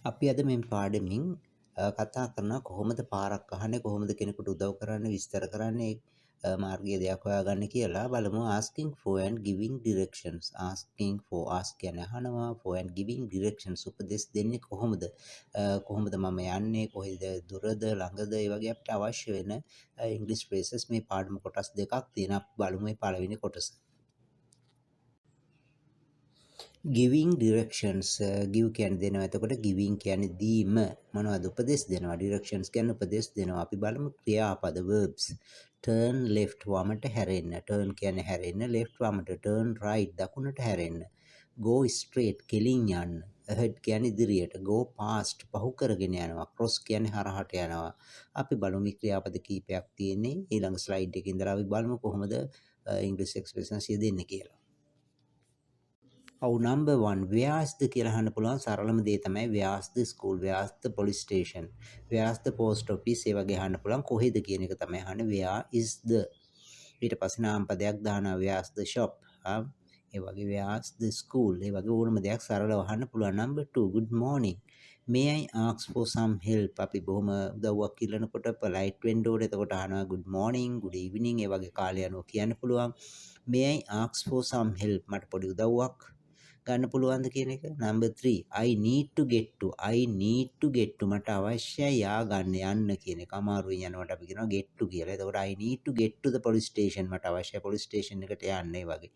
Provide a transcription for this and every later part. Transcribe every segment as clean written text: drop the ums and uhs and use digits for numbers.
අපි අද මේ පාඩමින් කතා කරනවා කොහොමද පාරක් අහන්නේ කොහොමද කෙනෙකුට උදව් කරන්නේ විස්තර කරන්නේ මාර්ගයේ දෙයක් හොයාගන්න කියලා බලමු asking for and giving directions asking for ask කියන්නේ අහනවා for and giving directions උපදෙස් දෙන්නේ කොහොමද කොහොමද මම යන්නේ කොහෙද දුරද ළඟද ඒ වගේ අපිට අවශ්‍ය වෙන ඉංග්‍රීසි phrases මේ පාඩම කොටස් දෙකක් තියෙනවා අපි බලමු මේ පළවෙනි කොටස giving directions give කියන්නේ දෙනවා. එතකොට giving කියන්නේ දීම. මොනවද උපදෙස් දෙනවා. directions කියන්නේ උපදෙස් දෙනවා. අපි බලමු ක්‍රියාපද verbs. turn left වමට හැරෙන්න. turn කියන්නේ හැරෙන්න. left වමට turn right දකුණට හැරෙන්න. go straight කෙලින් යන්න. ahead කියන්නේ ඉදිරියට. go past පහු කරගෙන යනවා. cross කියන්නේ හරහට යනවා. අපි බලමු මේ ක්‍රියාපද කීපයක් තියෙන්නේ. ඊළඟ slide එකේ ඉඳලා අපි බලමු කොහොමද English expressions යෙදෙන්නේ කියලා. ඔව් number 1 where's the කියලා අහන්න පුළුවන් සරලම දේ තමයි where's the school where's the police station where's the post office ඒ වගේ අහන්න පුළුවන් කොහෙද කියන එක තමයි අහන්නේ where is the ඊට පස්සේ නාමපදයක් දානවා where's the shop ඒ වගේ where's the school ඒ වගේ ඕනම දෙයක් සරලව අහන්න පුළුවන් number 2 good morning may I ask for some help අපි බොහොම උදව්වක් ඉල්ලනකොට polite වෙන්න ඕනේ එතකොට අහනවා good morning good evening ඒ වගේ කාලය අනුව කියන්න පුළුවන් may I ask for some help මට පොඩි උදව්වක් ගන්න පුළුවන්ද කියන එක. number 3 I need to get to මට අවශ්‍යයි යා ගන්න යන්න කියන එක. අමාරුවෙන් යනකොට අපි කියනවා get to කියලා. එතකොට I need to get to the police station මට අවශ්‍යයි police station එකට යන්න ඒ වගේ.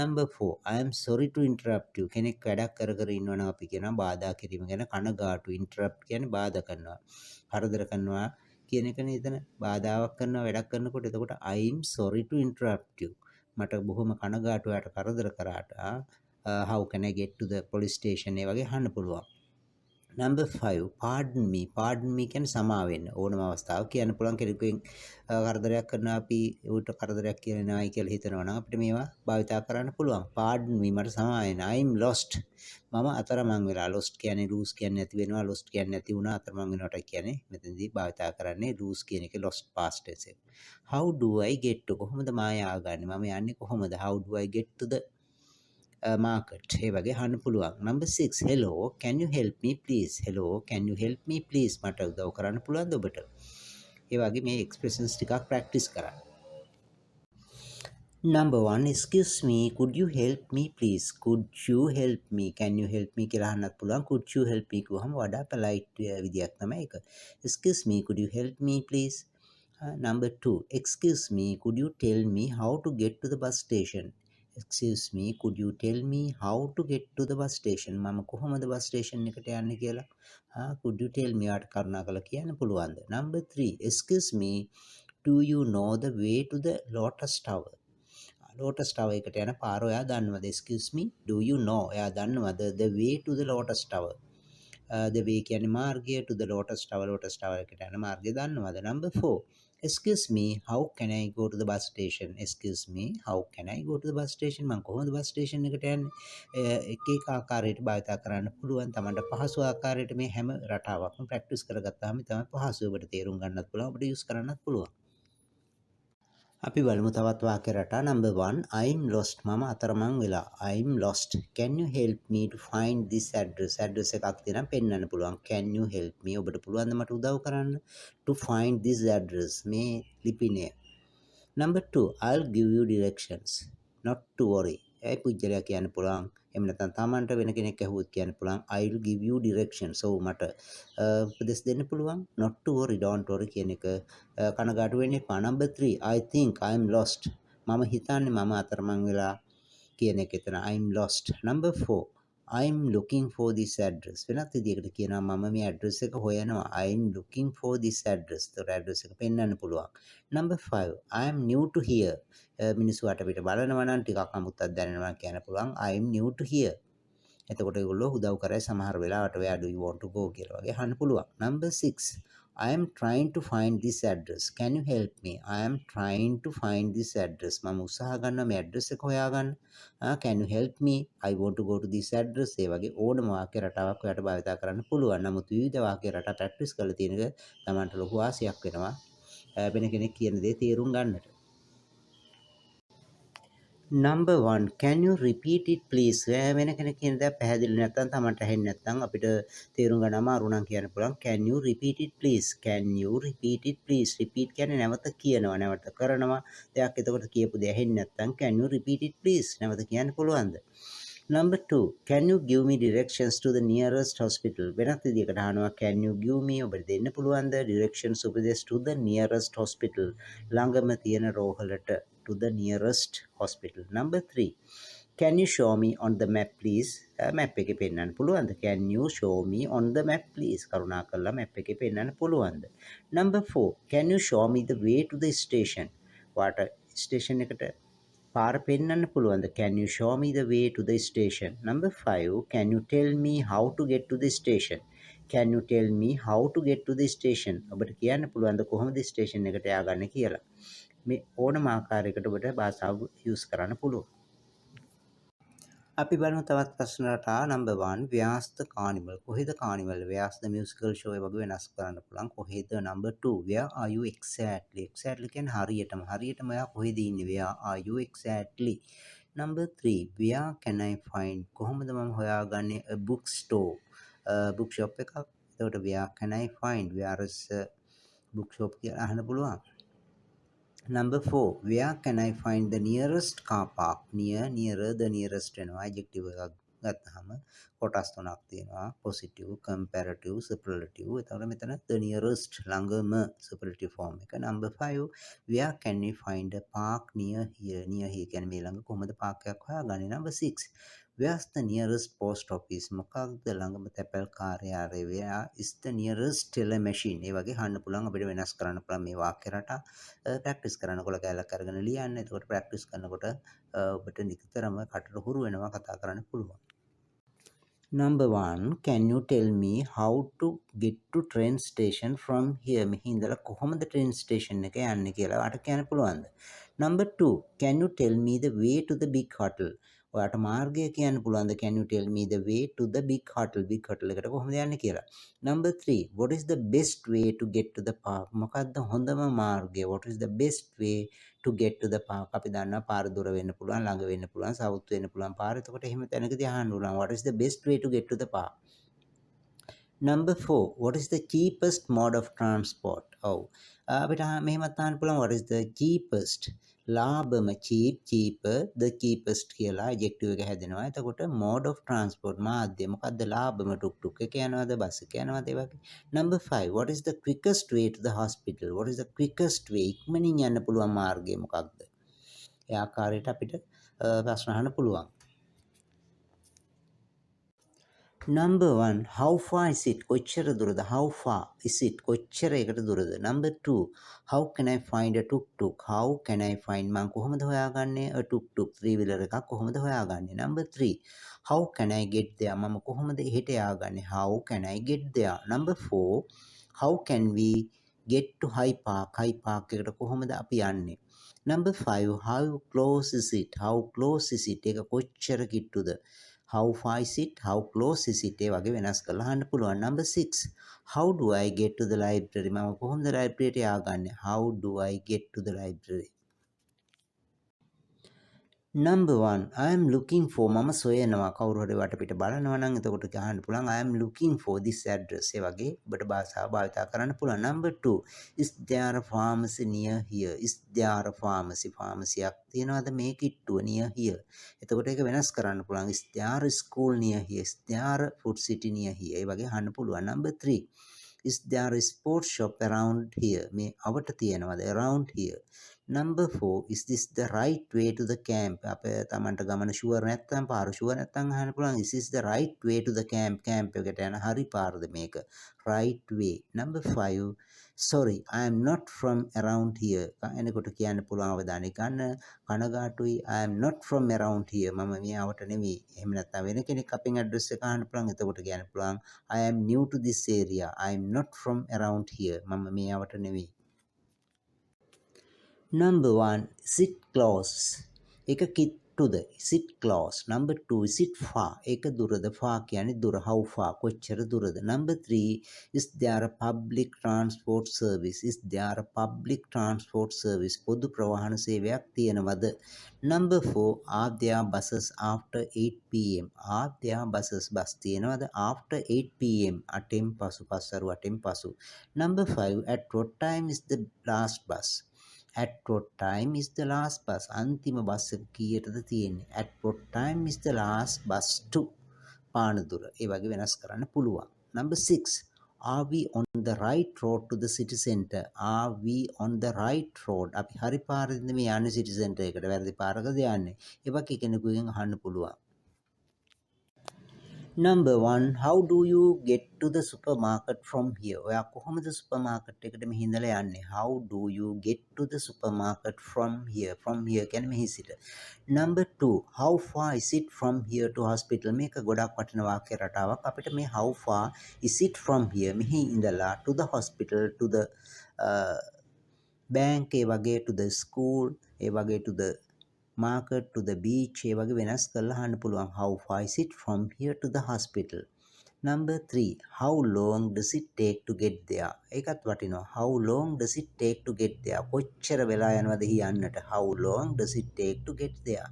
number 4 I am sorry to interrupt you කෙනෙක් වැඩක් කර කර ඉන්නවනම් අපි කියනවා බාධා කිරීම ගැන කනගාටු. interrupt කියන්නේ බාධා කරනවා. කරදර කරනවා කියන එකනේ එතන. බාධාවක් කරනවා වැඩක් කරනකොට එතකොට I am sorry to interrupt you මට බොහොම කනගාටුවට කරදර කරාට how can I get to the police station ඒ වගේ අහන්න පුළුවන්. number 5 pardon me කියන්නේ සමා වෙන්න ඕනම අවස්ථාවක කියන්න පුළුවන් කෙනෙකුෙන් කරදරයක් කරනවා අපි ඌට කරදරයක් කියනවායි කියලා හිතනවා නම් අපිට මේවා භාවිතා කරන්න පුළුවන්. pardon me මට සමා වෙන්න. I'm lost මම අතරමං වෙලා lost කියන්නේ lose කියන්නේ නැති වෙනවා lost කියන්නේ නැති වුණා අතරමං වෙනවට කියන්නේ මෙතනදී භාවිතා කරන්නේ lose කියන එකේ lost past tense එක. how do I get to කොහොමද මා ය아가න්නේ මම යන්නේ කොහොමද how do I get to the market ඒ වගේ අහන්න පුළුවන්. number 6 hello can you help me please hello can you help me please මට උදව් කරන්න පුළුවන්ද ඔබට ඒ වගේ මේ expressions ටිකක් practice කරන්න. number 1 excuse me could you help me please could you help me can you help me කියලා අහන්නත් පුළුවන්. could you help me කියවහම වඩා polite විදියක් තමයි ඒක. excuse me could you help me please number 2 excuse me could you tell me how to get to the bus station excuse me could you tell me how to get to the bus station මම කොහොමද bus station එකට යන්නේ කියලා could you tell me යාට කරුණාකරලා කියන්න පුළුවන්ද number 3 excuse me do you know the way to the lotus tower lotus tower එකට යන පාර ඔයා දන්නවද excuse me do you know එයා දන්නවද the way to the lotus tower the way කියන්නේ මාර්ගය to the lotus tower එකට යන මාර්ගය දන්නවද number 4 excuse me how can I go to the bus station excuse me how can I go to the bus station මම කොහොමද bus station එකට යන්නේ එක එක ආකාරයට භාවිත කරන්න පුළුවන් තමන්ට පහසු ආකාරයට මේ හැම රටාවක්ම ප්‍රැක්ටිස් කරගත්තාම තමයි පහසු ඔබට තේරුම් ගන්නත් පුළුවන් ඔබට යූස් කරන්නත් පුළුවන් අපි බලමු තවත් වාක්‍ය රටා number 1 I'm lost මම අතරමං වෙලා I'm lost can you help me to find this address එකක් දෙනම් පෙන්වන්න පුළුවන් can you help me ඔබට පුළුවන් ද මට උදව් කරන්න to find this address මේ ලිපිනය number 2 I'll give you directions not to worry ඒ පුජ්‍යලයා කියන්න පුළුවන් එහෙම නැත්නම් තමන්ට වෙන කෙනෙක් ඇහුවොත් කියන්න පුළුවන් I'll give you directions ඔව් මට උපදෙස් දෙන්න පුළුවන් not to worry don't worry කියන එක කනගාටු වෙන්න එපා number 3 I think I'm lost මම හිතන්නේ මම අතරමං වෙලා කියන එක එතන I'm lost number 4 I'm looking for this address වෙනත් විදිහකට කියනවා මම මේ address එක හොයනවා I'm looking for this address ඒතර address එක පෙන්වන්න පුළුවන් number 5 I'm new to here මිනිස්සු අටපිට බලනවා නම් ටිකක් අමුත්තක් දැනෙනවා කියන්න පුළුවන් I'm new to here එතකොට ඒගොල්ලෝ උදව් කරයි සමහර වෙලාවට where do you want to go කියලා වගේ අහන්න පුළුවන් number 6 I am trying to find this address can you help me I am trying to find this address මම උත්සාහ ගන්නවා මේ address එක හොයාගන්න can you help me I want to go to this address ඒ වගේ ඕනම වාක්‍ය රටාවක් ඔයාලට භාවිත කරන්න පුළුවන් නමුත් විවිධ වාක්‍ය රටා ප්‍රැක්ටිස් කරලා තියෙන එක Tamanට ලොකු ආසයක් වෙනවා වෙන කෙනෙක් කියන දේ තේරුම් ගන්නට Number 1, can you repeat it please? වෙන කෙනෙක් කියන දේ පැහැදිලි නැත්නම් තමන්ට ඇහෙන්නේ නැත්නම් අපිට තේරුම් ගන්න අමාරු නම් කියන්න පුළුවන් can you repeat it please? Can you repeat it please? repeat කියන්නේ නැවත කියනවා නැවත කරනවා දෙයක් එතකොට කියපු දේ ඇහෙන්නේ නැත්නම් can you repeat it please? නැවත කියන්න පුළුවන්ද? Number 2, can you give me directions to the nearest hospital? වෙනත් විදිහකට අහනවා can you give me ඔබට දෙන්න පුළුවන්ද directions උපදෙස් to the nearest hospital? ළඟම තියෙන රෝහලට to the nearest hospital. Number 3, can you show me on the map please? map එකේ පෙන්වන්න පුළුවන්ද? Can you show me on the map please? කරුණාකරලා map එකේ පෙන්වන්න පුළුවන්ද? Number 4, can you show me the way to the station? වාට station එකට පාර පෙන්වන්න පුළුවන්ද? Can you show me the way to the station? Number 5, can you tell me how to get to the station? Can you tell me how to get to the station? ඔබට කියන්න පුළුවන්ද කොහොමද station එකට ය아가න්නේ කියලා? මේ ඕනම ආකාරයකට ඔබට භාෂාව යූස් කරන්න පුළුවන්. අපි බලමු තවත් ප්‍රශ්න රටා number 1, where's the carnival? කොහෙද carnival? where's the musical show වගේ වෙනස් කරන්න පුළුවන්. කොහෙද? number 2, where are you exactly? exactly කියන්නේ හරියටම ඔයා කොහෙද ඉන්නේ? where are you exactly? number 3, where can I find? කොහොමද මම හොයාගන්නේ a bookstore? bookshop එකක්. එතකොට where can I find? where is bookshop කියලා අහන්න පුළුවන්. Number 4, where can I find the nearest car park? nearer the nearest වෙනවා adjective එකක් ගත්තාම කොටස් තුනක් තියෙනවා positive, comparative, superlative. එතකොට මෙතන the nearest ළඟම superlative form එක. Number 5, where can we find a park near here? near here කියන්නේ මේ ළඟ කොහොමද පාක් එකක් හොයාගන්නේ? Number 6, where's the nearest post office? මොකක්ද ළඟම තැපැල් කාර්යාලය? where is the nearest teller machine? ඒ වගේ අහන්න පුළුවන් අපිට වෙනස් කරන්න පුළුවන් මේ වාක්‍ය රටා. ප්‍රැක්ටිස් කරනකොට කැලක් අරගෙන ලියන්න. එතකොට ප්‍රැක්ටිස් කරනකොට ඔබට නිතරම කටට හුරු වෙනවා කතා කරන්න පුළුවන්. Number 1, can you tell me how to get to train station from here? මෙහි ඉඳලා කොහොමද train station එක යන්නේ කියලා ඔයාට කියන්න පුළුවන්ද? Number 2, can you tell me the way to the big hotel? ඔයාට මාර්ගය කියන්න පුළුවන්ද? Can you tell me the way to the big hotel? big hotel එකට කොහොමද යන්නේ කියලා. Number 3, what is the best way to get to the park? මොකක්ද හොඳම මාර්ගය? What is the best way to get to the park? අපි දන්නවා පාර දුර වෙන්න පුළුවන්, ළඟ වෙන්න පුළුවන්, සවුත් වෙන්න පුළුවන් පාර. එතකොට එහෙම තැනකදී අහන්න ඕන what is the best way to get to the park? Number 4, what is the cheapest mode of transport? ඔව්. අපිට මෙහෙමත් අහන්න පුළුවන් what is the cheapest? ලාභම cheap, cheaper, the cheapest කියලා adjective එක හැදෙනවා. එතකොට mode of transport මාධ්‍ය මොකද්ද ලාභම ටුක් ටුක් එක යනවාද බස් එක යනවාද ඒ වගේ. Number 5, what is the quickest way to the hospital? What is the quickest way? ඉක්මනින් යන්න පුළුවන් මාර්ගය මොකක්ද? ඒ ආකාරයට අපිට ප්‍රශ්න අහන්න පුළුවන්. Number 1, how far is it? කොච්චර දුරද? How far is it? කොච්චර ඒකට දුරද? Number 2, how can I find a tuk-tuk? How can I find මම කොහොමද හොයාගන්නේ a tuk-tuk? three wheeler එකක් කොහොමද හොයාගන්නේ? Number 3, how can I get there? මම කොහොමද එහෙට ය아가න්නේ? How can I get there? Number 4, how can we get to High Park? High Park එකට කොහොමද අපි යන්නේ? Number 5, how close is it? How close is it? ඒක කොච්චර කිට්ටුද? How far is it? How close is it? ඒ වගේ වෙනස් කරලා අහන්න පුළුවන්. Number 6, how do I get to the library? මම කොහොමද ලයිබ්‍රරියට ය아가න්නේ? How do I get to the library? Number 1, I am looking for මම සොයනවා කවුරු හරි වටපිට බලනවා නම් එතකොට අහන්න පුළුවන් I am looking for this address. ඒ වගේ ඔබට භාෂාව භාවිත කරන්න පුළුවන්. Number 2, is there a pharmacy near here? Is there a pharmacy? pharmacy එකක් තියෙනවද මේ කිට්ටුව near here? එතකොට ඒක වෙනස් කරන්න පුළුවන්. Is there a school near here? Is there a food city near here? ඒ වගේ අහන්න පුළුවන්. Number 3, is there a sports shop around here? මේ අවට තියෙනවද around here? Number 4, is this the right way to the camp? අපේ තමන්ට ගමන sure නැත්නම් පාර ෂුවර් නැත්නම් අහන්න පුළුවන් is this the right way to the camp? camp එකට යන හරි පාරද මේක? right way. Number 5, sorry I am not from around here. එනකොට කියන්න පුළුවන් අවධානය ගන්න කනගාටුයි I am not from around here. මම මේ අවට නෙවෙයි. එහෙම නැත්නම් වෙන කෙනෙක් අපෙන් ඇඩ්‍රස් එක අහන්න පුළුවන්. එතකොට කියන්න පුළුවන් I am new to this area. I am not from around here. මම මේ අවට නෙවෙයි. Number 1, sit close. එක to the, is it close? Number 2, is it far? ඒක දුරද? far කියන්නේ දුර. how far? කොච්චර දුරද? Number 3, is there a public transport service? Is there a public transport service? පොදු ප්‍රවාහන සේවයක් තියෙනවද? Number 4, are there buses after 8 pm? Are there buses? Bus තියෙනවද? after 8 pm, 8න් පසු, පස්වරු 8න් පසු. Number 5, at what time is the last bus? At what time is the last bus? අන්තිම bus එක කීයටද තියෙන්නේ? At what time is the last bus to? Panadura. ඒ වගේ වෙනස් කරන්න පුළුවන්. Number 6. Are we on the right road to the city center? Are we on the right road? අපි හරි පාරේද මේ යන්නේ city center එකට? වැරදි පාරකද යන්නේ? ඒ වගේ කෙනෙකුගෙන් අහන්න පුළුවන්. Number 1, how do you get to the supermarket from here? ඔයා කොහොමද සුපර්මාකට් එකට මෙහි ඉඳලා යන්නේ? How do you get to the supermarket from here? From here කියන්නේ මෙහි සිට. Number 2, how far is it from here to hospital? මේක ගොඩක් වටින වාක්‍ය රටාවක්. අපිට මේ how far is it from here මෙහි ඉඳලා to the hospital, to the bank, ඒ වගේ to the school, ඒ වගේ to the market, to the beach, ඒ වගේ වෙනස් කරලා අහන්න පුළුවන්. How far is it from here to the hospital? Number 3, how long does it take to get there? ඒකත් වටිනවා. How long does it take to get there? කොච්චර වෙලා යනවද එහි යන්නට? How long does it take to get there?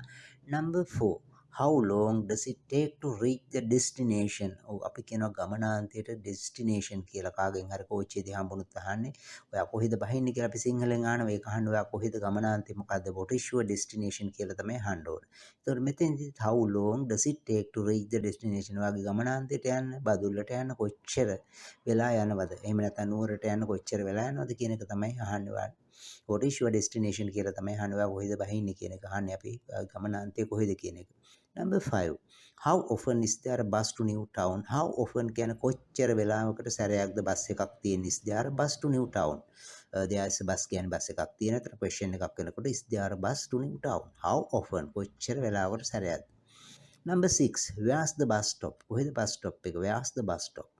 Number 4, how long does it take to reach the destination? අපි කියනවා ගමනාන්තයට destination කියලා. කාගෙන් හරි කෝච්චියේදී හම්බුනොත් අහන්නේ ඔයා කොහෙද බහින්නේ කියලා අපි සිංහලෙන් අහනවා. ඒක අහන්නේ ඔයා කොහෙද ගමනාන්තේ මොකද්ද? what is your destination කියලා තමයි අහන්න ඕනේ. ඒතකොට මෙතෙන්දී how long does it take to reach the destination? ඔයාගේ ගමනාන්තයට යන්න, බදුල්ලට යන්න කොච්චර වෙලා යනවද? එහෙම නැත්නම් නුවරට යන්න කොච්චර වෙලා යනවද කියන එක තමයි අහන්නේ ඔයාලා. what is your destination කියලා තමයි අහන්නේ. ඔයා කොහෙද බහින්නේ කියන එක අහන්නේ අපි. ගමනාන්තේ කොහෙද කියන එක. Number 5, how often is there a bus to new town? How often කියන කොච්චර වෙලාවකට සැරයක්ද බස් එකක් තියෙන්නේ? is there a bus to new town? there is a bus කියන්නේ බස් එකක් තියෙන. අතර question එකක් වෙනකොට is there a bus to new town? how often කොච්චර වෙලාවකට සැරයක්ද? Number 6, where's the bus stop? කොහෙද bus stop එක? where's the bus stop?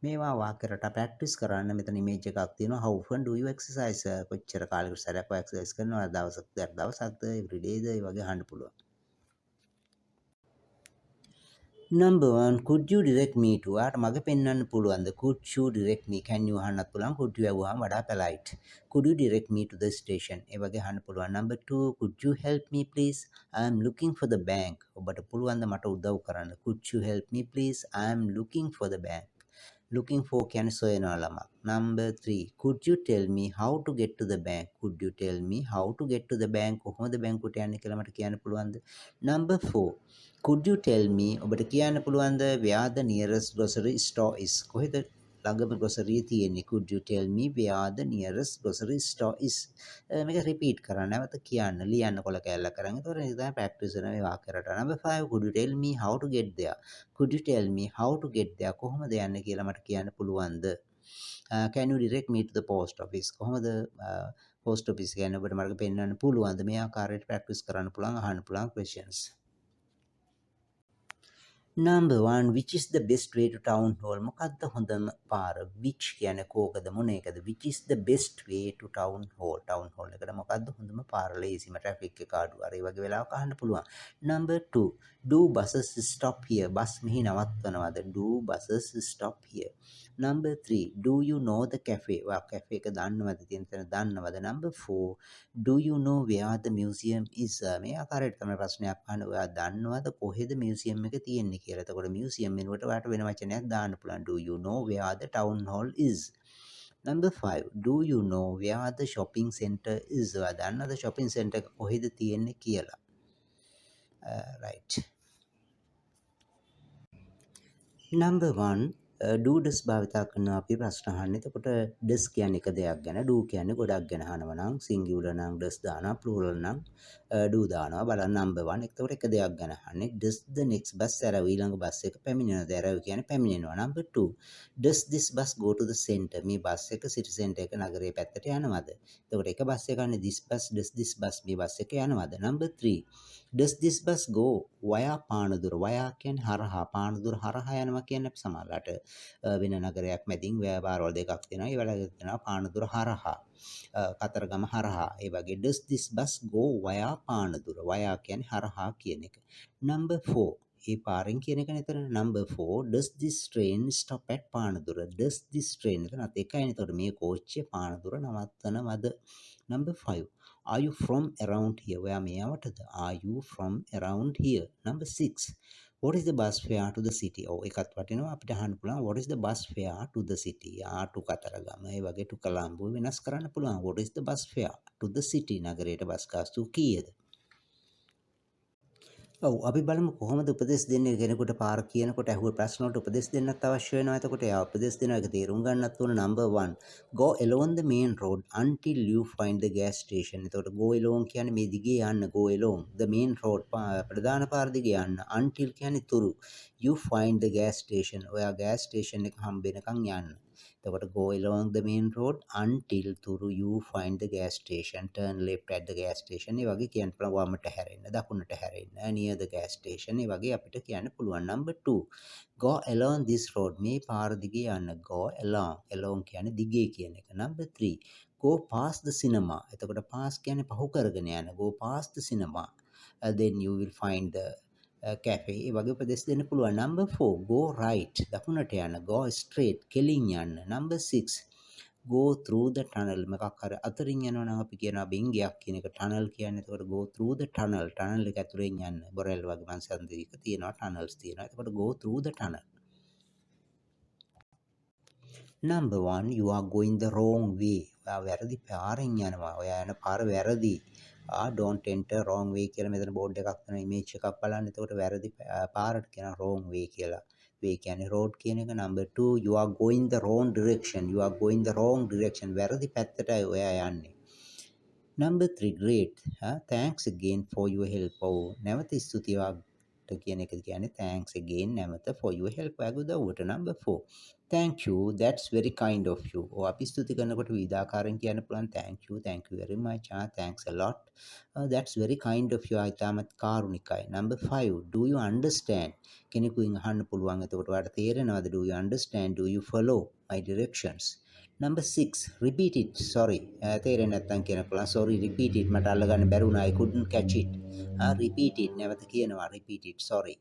මේවා වාක්‍ය රටා ප්‍රැක්ටිස් කරන්න. මෙතන ඉමේජ් එකක් තියෙනවා. how often do you exercise? කොච්චර කාලයකට සැරයක් ඔය එක්සර්සයිස් කරනවා? දවසක්ද every dayද? ඒ වගේ අහන්න පුළුවන්. Number 1, could you direct me to? ඔයාට මග පෙන්වන්න පුළුවන්ද? could you direct me? can you අහන්නත් පුළුවන්. could you ඇහුවාම වඩා polite. could you direct me to the station? ඒ වගේ අහන්න පුළුවන්. Number 2, could you help me please? I am looking for the bank. ඔබට පුළුවන් ද මට උදව් කරන්න? could you help me please? I am looking for the bank. looking for කියන්නේ සොයනවා ළමා. Number 3, could you tell me how to get to the bank? could you tell me how to get to the bank? කොහොමද බැංකුවට යන්නේ කියලා මට කියන්න පුළුවන්ද? Number 4, could you tell me ඔබට කියන්න පුළුවන්ද where the nearest grocery store is? කොහෙද ළඟම grocery තියෙන්නේ? could you tell me where the nearest grocery store is? මේක repeat කරන්න. නැවත කියන්න. ලියන්න කොල කැල්ල කරන්. ඒතකොට ඒක තමයි practice වෙන මේ වාක්‍ය රටාව. Number 5, could you tell me how to get there? could you tell me how to get there? කොහොමද යන්නේ කියලා මට කියන්න පුළුවන්ද? can you direct me to the post office? කොහොමද post office කියන්නේ ඔබට මට පෙන්වන්න පුළුවන්ද? මේ ආකාරයට practice කරන්න පුළුවන්, අහන්න පුළුවන් questions. Number 1, which is the best way to town hall? මොකක්ද හොඳම පාර? which කියන්නේ කෝකද මොන එකද? which is the best way to town hall? town hall එකට මොකක්ද හොඳම පාර? ලේසිම traffic එක අඩු. අර ඒ වගේ වෙලාවක අහන්න පුළුවන්. Number 2, do buses stop here? Bus මෙහි නවත්වනවද? do buses stop here? Number 3, do you know the cafe? ඔයා cafe එක දන්නවද? තියෙන තැන දන්නවද? Number 4, do you know where the museum is? මේ ආකාරයට තමයි ප්‍රශ්නයක් අහන්නේ. ඔයා දන්නවද කොහෙද මියුසියම් එක තියෙන්නේ කියලා. එතකොට මියුසියම් වෙනුවට ඔයාට වෙන වචනයක් දාන්න පුළුවන්. do you know where the town hall is? Number 5, do you know where the shopping center is? ඔයා දන්නවද shopping center එක කොහෙද තියෙන්නේ කියලා. right. Number 1, do does භාවිතා කරනවා අපි ප්‍රශ්න අහන්නේ. එතකොට does කියන්නේ එක දෙයක් ගැන, do කියන්නේ ගොඩක් ගැන අහනවා නම්, singular නම් does දානවා, plural නම් do දානවා. බලන්න number 1. එතකොට එක දෙයක් ගැන අහන්නේ. does the next bus arrive? ඊළඟ බස් එක පැමිණෙනවද? arrive කියන්නේ පැමිණෙනවා. Number 2, does this bus go to the center? මේ බස් එක city center එක නගරයේ පැත්තට යනවද? එතකොට එක බස් එකක්නේ this bus, does this bus මේ බස් එක යනවද? Number 3, does this bus go via Panadura via කියන්නේ හරහා පානදුර හරහා යනවා කියන්නේ අපි සමහරලාට වෙන නගරයක් මැදින් පාරවල් දෙකක් තියෙනවා ඒ වල තියෙනවා පානදුර හරහා කතරගම හරහා ඒ වගේ does this bus go via Panadura via කියන්නේ හරහා කියන එක number 4 ඒ පාරෙන් කියන එක නේතර number 4 does this train stop at Panadura does this train එතනත් එකයිනේ එතකොට මේ කෝච්චිය Panadura නවත්තනවද number 5 are you from around here ඔයා මේ යවටද are you from around here number 6 what is the bus fare to the city ඔව් එකත් වටිනවා අපිට අහන්න පුළුවන් what is the bus fare to the city to Kataragama ඒ වගේ to කොළඹ වෙනස් කරන්න පුළුවන් what is the bus fare to the city නගරයට බස් ගාස්තු කීයද ඔව් අපි බලමු කොහොමද උපදෙස් දෙන්නේ කෙනෙකුට පාර කියනකොට අහුව ප්‍රශ්න වලට උපදෙස් දෙන්නත් අවශ්‍ය වෙනවා. එතකොට එයා උපදෙස් දෙනවා ඒක තේරුම් ගන්නත් ඕන. number 1 go along the main road until you find the gas station. එතකොට go along කියන්නේ මේ දිගේ යන්න go along the main road ප්‍රධාන පාර දිගේ යන්න until කියන්නේ තුරු you find the gas station. ඔයා gas station එක හම්බ වෙනකන් යන්න. එතකොට go along the main road until තුරු you find the gas station turn left at the gas station ඒ වගේ කියන්න පුළුවන් වමට හැරෙන්න දකුණට හැරෙන්න near the gas station ඒ වගේ අපිට කියන්න පුළුවන් number 2 go along this road මේ පාර දිගේ යන්න go along කියන්නේ දිගේ කියන එක number 3 go past the cinema එතකොට pass කියන්නේ පහු කරගෙන යන්න go past the cinema then you will find the cafe ඒ වගේ උපදෙස් දෙන්න පුළුවන් number 4 go right දකුණට යන්න go straight කෙලින් යන්න number 6 go through the tunnel මොකක් හරි අතරින් යනවා නම් අපි කියනවා බින්ගයක් කියන එක tunnel කියන්නේ එතකොට go through the tunnel එක ඇතුලෙන් යන්න බොරැල් වගේ මංසන්දික තියෙනවා tunnels තියෙනවා එතකොට go through the tunnel number 1 you are going the wrong way ඔයා වැරදි පාරෙන් යනවා ඔයා යන පාර වැරදි don't enter wrong way කියලා මෙතන බෝඩ් එකක් තියෙන ඉමේජ් එකක් බලන්න. එතකොට වැරදි පාරට කියනවා wrong way කියලා. way කියන්නේ road කියන එක. number 2 you are going the wrong direction. you are going the wrong direction. වැරදි පැත්තටයි ඔයා යන්නේ. number 3 great. thanks again for your help. නැවත ස්තුතිය කියන එක කියන්නේ thanks again නැවත for your help ඔයාගේ උදව්වට. number 4 thank you that's very kind of you. අපි ස්තුති කරනකොට විවිධාකාරයෙන් කියන්න පුළුවන් thank you very much thanks a lot that's very kind of you ඉතාමත් කාරුණිකයි. number 5 do you understand කෙනෙකුගෙන් අහන්න පුළුවන් එතකොට ඔයාලට තේරෙනවද do you understand do you follow my directions number 6 repeat it sorry තේරෙන්නේ නැත්නම් කියන පුළුවන් sorry repeat it මට අල්ලගන්න බැරි වුණා I couldn't catch it repeat it නැවත කියනවා repeat it sorry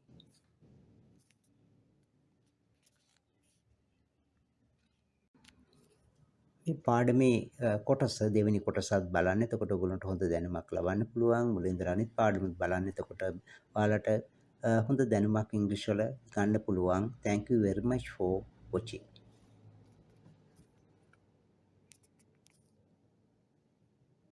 මේ පාඩමේ කොටස දෙවෙනි කොටසත් බලන්න. එතකොට ඔයගොල්ලන්ට හොඳ දැනුමක් ලබන්න පුළුවන්. මුලින් ඉඳලා අනිත් පාඩමත් බලන්න. එතකොට ඔයාලට හොඳ දැනුමක් ඉංග්‍රීසි වල ගන්න පුළුවන්. Thank you very much for watching.